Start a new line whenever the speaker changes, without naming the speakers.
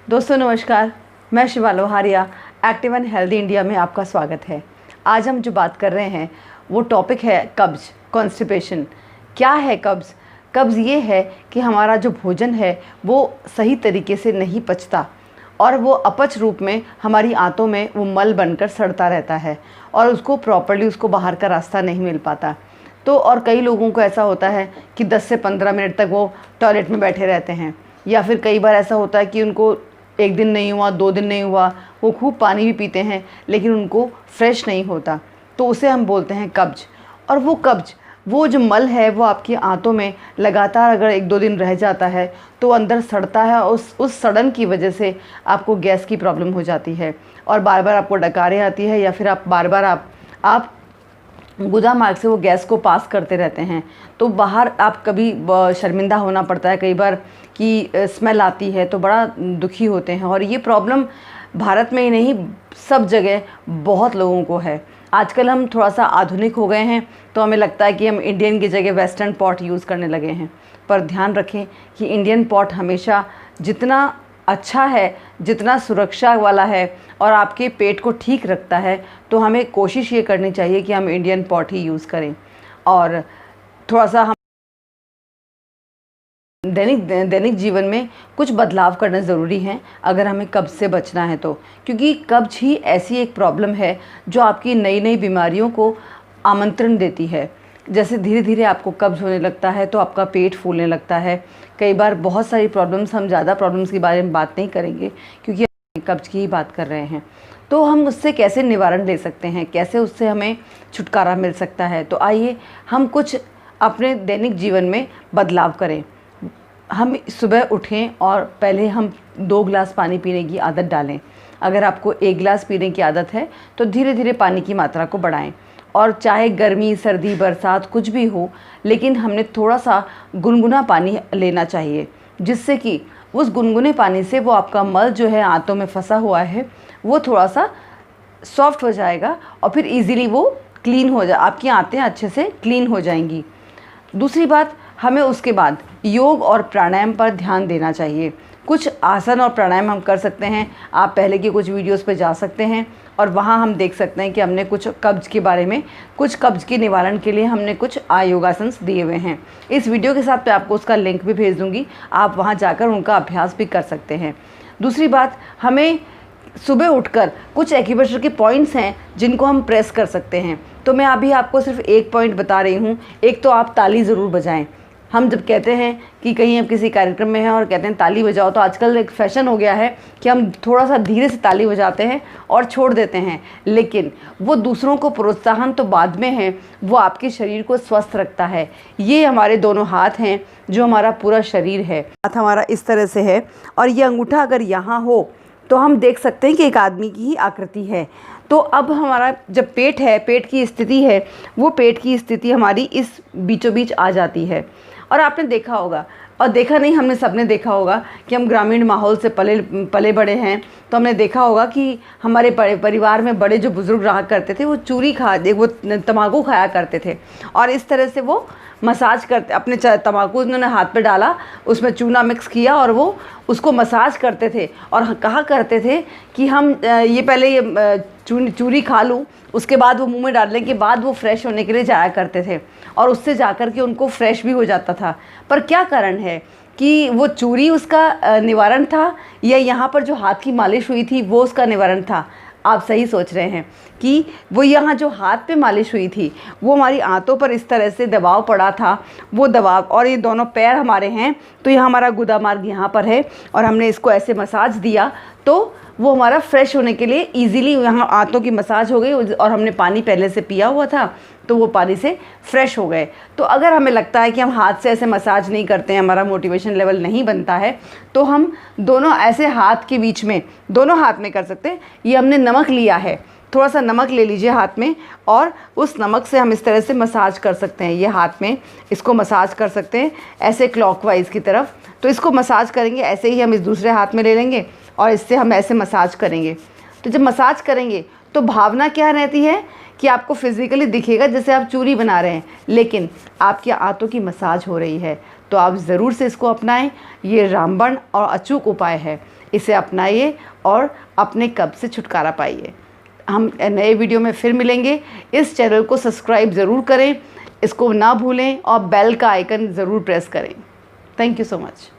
दोस्तों नमस्कार, मैं Shiva Loharia active and healthy India में आपका स्वागत है। आज हम जो बात कर रहे हैं वो टॉपिक है कब्ज़, कॉन्स्टिपेशन। क्या है कब्ज़? कब्ज़ ये है कि हमारा जो भोजन है वो सही तरीके से नहीं पचता और वो अपच रूप में हमारी आंतों में वो मल बनकर सड़ता रहता है और उसको प्रॉपर्ली उसको बाहर का रास्ता नहीं मिल पाता। तो और कई लोगों को ऐसा होता है कि 10 से 15 मिनट तक वो टॉयलेट में बैठे रहते हैं, या फिर कई बार ऐसा होता है कि उनको एक दिन नहीं हुआ, 2 दिन नहीं हुआ, वो खूब पानी भी पीते हैं लेकिन उनको फ्रेश नहीं होता, तो उसे हम बोलते हैं कब्ज़। और वो कब्ज़, वो जो मल है वो आपकी आंतों में लगातार अगर 1-2 दिन रह जाता है तो अंदर सड़ता है और उस सड़न की वजह से आपको गैस की प्रॉब्लम हो जाती है और बार बार आपको डकारें आती है, या फिर आप बार बार आप गुदा मार्ग से वो गैस को पास करते रहते हैं। तो बाहर आप कभी शर्मिंदा होना पड़ता है कई बार कि स्मेल आती है तो बड़ा दुखी होते हैं। और ये प्रॉब्लम भारत में ही नहीं, सब जगह बहुत लोगों को है। आजकल हम थोड़ा सा आधुनिक हो गए हैं तो हमें लगता है कि हम इंडियन की जगह वेस्टर्न पॉट यूज़ करने लगे हैं, पर ध्यान रखें कि इंडियन पॉट हमेशा जितना अच्छा है, जितना सुरक्षा वाला है और आपके पेट को ठीक रखता है, तो हमें कोशिश ये करनी चाहिए कि हम इंडियन पॉट ही यूज़ करें। और थोड़ा सा हम दैनिक जीवन में कुछ बदलाव करना ज़रूरी है अगर हमें कब्ज़ से बचना है तो, क्योंकि कब्ज़ ही ऐसी एक प्रॉब्लम है जो आपकी नई नई बीमारियों को आमंत्रण देती है। जैसे धीरे धीरे आपको कब्ज़ होने लगता है तो आपका पेट फूलने लगता है। कई बार बहुत सारी प्रॉब्लम्स, हम ज़्यादा प्रॉब्लम्स के बारे में बात नहीं करेंगे क्योंकि हम कब्ज़ की ही बात कर रहे हैं। तो हम उससे कैसे निवारण ले सकते हैं, कैसे उससे हमें छुटकारा मिल सकता है, तो आइए हम कुछ अपने दैनिक जीवन में बदलाव करें। हम सुबह उठें और पहले हम 2 गिलास पानी पीने की आदत डालें। अगर आपको 1 गिलास पीने की आदत है तो धीरे धीरे पानी की मात्रा को बढ़ाएं। और चाहे गर्मी, सर्दी, बरसात कुछ भी हो, लेकिन हमने थोड़ा सा गुनगुना पानी लेना चाहिए, जिससे कि उस गुनगुने पानी से वो आपका मल जो है आंतों में फंसा हुआ है वो थोड़ा सा सॉफ्ट हो जाएगा और फिर इजीली वो क्लीन हो जाए, आपकी आंतें अच्छे से क्लीन हो जाएंगी। दूसरी बात, हमें उसके बाद योग और प्राणायाम पर ध्यान देना चाहिए। कुछ आसन और प्राणायाम हम कर सकते हैं। आप पहले की कुछ वीडियोस पे जा सकते हैं और वहाँ हम देख सकते हैं कि हमने कुछ कब्ज़ के बारे में, कुछ कब्ज़ के निवारण के लिए हमने कुछ योगासन दिए हुए हैं। इस वीडियो के साथ मैं आपको उसका लिंक भी भेज दूँगी, आप वहाँ जाकर उनका अभ्यास भी कर सकते हैं। दूसरी बात, हमें सुबह उठकर कुछ एक्यूप्रेशर के पॉइंट्स हैं जिनको हम प्रेस कर सकते हैं। तो मैं अभी आपको सिर्फ एक पॉइंट बता रही हूँ। एक तो आप ताली ज़रूर बजाएं। हम जब कहते हैं कि कहीं हम किसी कार्यक्रम में हैं और कहते हैं ताली बजाओ, तो आजकल एक फ़ैशन हो गया है कि हम थोड़ा सा धीरे से ताली बजाते हैं और छोड़ देते हैं, लेकिन वो दूसरों को प्रोत्साहन तो बाद में है, वो आपके शरीर को स्वस्थ रखता है। ये हमारे दोनों हाथ हैं जो हमारा पूरा शरीर है। हाथ हमारा इस तरह से है और ये अंगूठा अगर यहाँ हो तो हम देख सकते हैं कि एक आदमी की ही आकृति है। तो अब हमारा जब पेट है, पेट की स्थिति है, वो पेट की स्थिति हमारी इस बीचों बीच आ जाती है। और आपने देखा होगा, और देखा नहीं, हमने सबने देखा होगा कि हम ग्रामीण माहौल से पले बड़े हैं, तो हमने देखा होगा कि हमारे परिवार में बड़े जो बुज़ुर्ग रहा करते थे वो वो तम्बाकू खाया करते थे और इस तरह से वो मसाज करते, अपने तम्बाकू उन्होंने हाथ पे डाला, उसमें चूना मिक्स किया और वो उसको मसाज करते थे और कहा करते थे कि हम ये पहले ये चूरी खा लूँ, उसके बाद वो मुंह में डालने के बाद वो फ्रेश होने के लिए जाया करते थे और उससे जाकर के उनको फ्रेश भी हो जाता था। पर क्या कारण है कि वो चूरी उसका निवारण था या यहाँ पर जो हाथ की मालिश हुई थी वो उसका निवारण था? आप सही सोच रहे हैं कि वो यहाँ जो हाथ पे मालिश हुई थी वो हमारी आंतों पर इस तरह से दबाव पड़ा था, वो दबाव, और ये दोनों पैर हमारे हैं तो ये हमारा गुदा मार्ग यहाँ पर है और हमने इसको ऐसे मसाज दिया तो वो हमारा फ्रेश होने के लिए इजीली यहाँ आंतों की मसाज हो गई और हमने पानी पहले से पिया हुआ था तो वो पानी से फ्रेश हो गए। तो अगर हमें लगता है कि हम हाथ से ऐसे मसाज नहीं करते हैं, हमारा मोटिवेशन लेवल नहीं बनता है, तो हम दोनों ऐसे हाथ के बीच में, दोनों हाथ में कर सकते हैं। ये हमने नमक लिया है, थोड़ा सा नमक ले लीजिए हाथ में और उस नमक से हम इस तरह से मसाज कर सकते हैं। ये हाथ में इसको मसाज कर सकते हैं ऐसे क्लॉकवाइज की तरफ। तो इसको मसाज करेंगे, ऐसे ही हम इस दूसरे हाथ में ले लेंगे और इससे हम ऐसे मसाज करेंगे। तो जब मसाज करेंगे तो भावना क्या रहती है कि आपको फिज़िकली दिखेगा जैसे आप चूरी बना रहे हैं, लेकिन आपके आंतों की मसाज हो रही है। तो आप ज़रूर से इसको अपनाएं। ये रामबाण और अचूक उपाय है, इसे अपनाइए और अपने कब्ज़ से छुटकारा पाइए। हम नए वीडियो में फिर मिलेंगे। इस चैनल को सब्सक्राइब ज़रूर करें, इसको ना भूलें और बेल का आइकन ज़रूर प्रेस करें। Thank you so much.